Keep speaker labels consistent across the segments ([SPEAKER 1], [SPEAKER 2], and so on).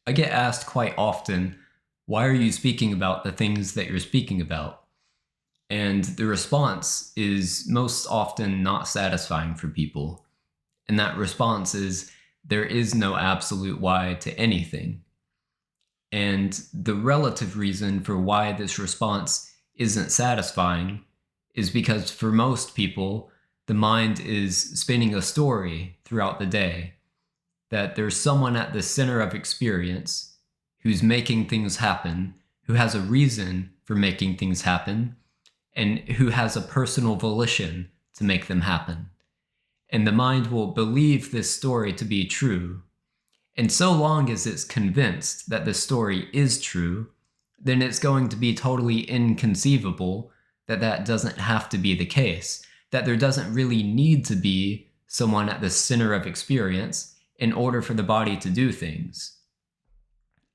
[SPEAKER 1] I get asked quite often, why are you speaking about the things that you're speaking about? And the response is most often not satisfying for people. And that response is there is no absolute why to anything. And the relative reason for why this response isn't satisfying is because for most people, the mind is spinning a story throughout the day, that there's someone at the center of experience who's making things happen, who has a reason for making things happen, and who has a personal volition to make them happen. And the mind will believe this story to be true. And so long as it's convinced that the story is true, then it's going to be totally inconceivable that that doesn't have to be the case, that there doesn't really need to be someone at the center of experience in order for the body to do things.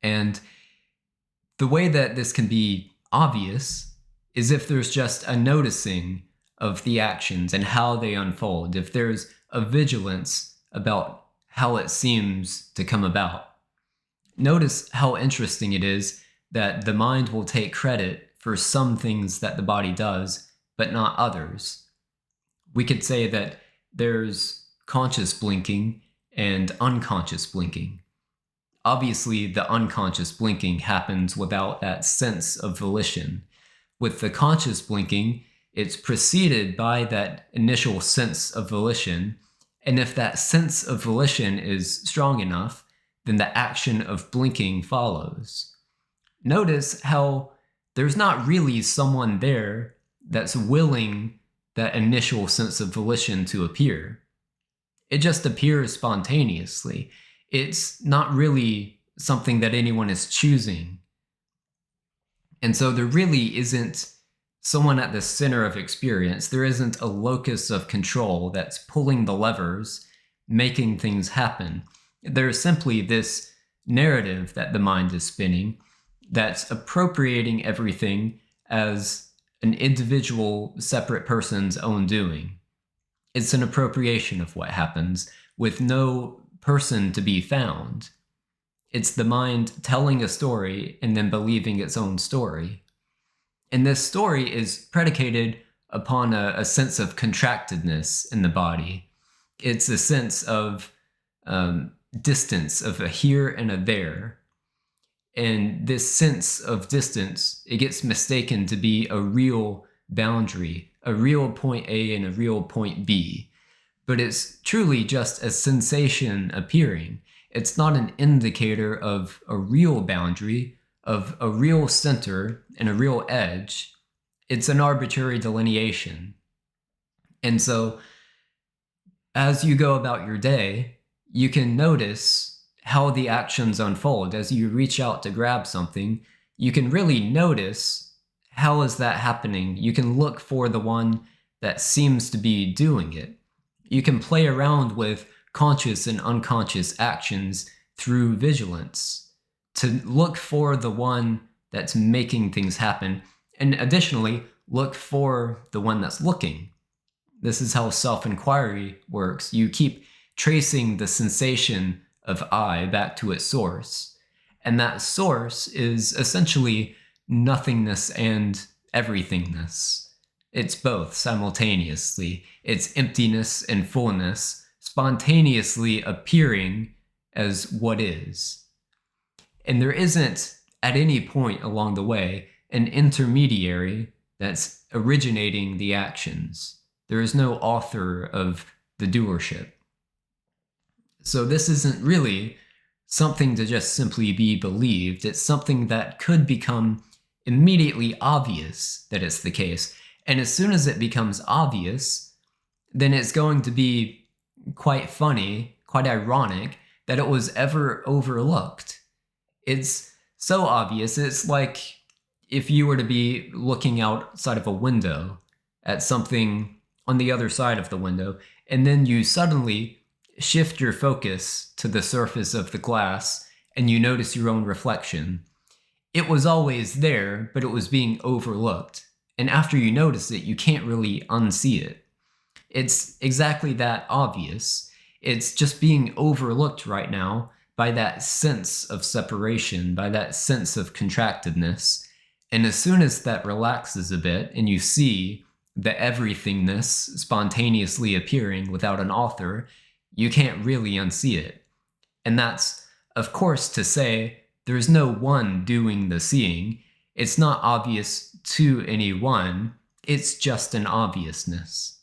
[SPEAKER 1] And the way that this can be obvious is if there's just a noticing of the actions and how they unfold, if there's a vigilance about how it seems to come about. Notice how interesting it is that the mind will take credit for some things that the body does, but not others. We could say that there's conscious blinking and unconscious blinking. Obviously, the unconscious blinking happens without that sense of volition. With the conscious blinking, it's preceded by that initial sense of volition, and if that sense of volition is strong enough, then the action of blinking follows. Notice how there's not really someone there that's willing that initial sense of volition to appear. It just appears spontaneously. It's not really something that anyone is choosing. And so there really isn't someone at the center of experience. There isn't a locus of control that's pulling the levers, making things happen. There's simply this narrative that the mind is spinning that's appropriating everything as an individual, separate person's own doing. It's an appropriation of what happens with no person to be found. It's the mind telling a story and then believing its own story. And this story is predicated upon a sense of contractedness in the body. It's a sense of distance, of a here and a there. And this sense of distance, it gets mistaken to be a real boundary, a real point A and a real point B. But it's truly just a sensation appearing. It's not an indicator of a real boundary, of a real center and a real edge. It's an arbitrary delineation. And so as you go about your day, you can notice how the actions unfold. As you reach out to grab something, you can really notice how is that happening. You can look for the one that seems to be doing it. You can play around with conscious and unconscious actions through vigilance to look for the one that's making things happen, and additionally, look for the one that's looking. This is how self-inquiry works. You keep tracing the sensation of I back to its source, and that source is essentially nothingness and everythingness. It's both simultaneously. It's emptiness and fullness spontaneously appearing as what is. And there isn't, at any point along the way, an intermediary that's originating the actions. There is no author of the doership. So this isn't really something to just simply be believed. It's something that could become immediately obvious that it's the case. And as soon as it becomes obvious, then it's going to be quite funny, quite ironic that it was ever overlooked. It's so obvious. It's like if you were to be looking outside of a window at something on the other side of the window, and then you suddenly shift your focus to the surface of the glass and you notice your own reflection. It was always there, but it was being overlooked. And after you notice it, you can't really unsee it. It's exactly that obvious. It's just being overlooked right now by by that sense of separation, by that sense of contractedness. And as soon as that relaxes a bit and you see the everythingness spontaneously appearing without an author, you can't really unsee it. And that's, of course, to say there's no one doing the seeing. It's not obvious to anyone. It's just an obviousness.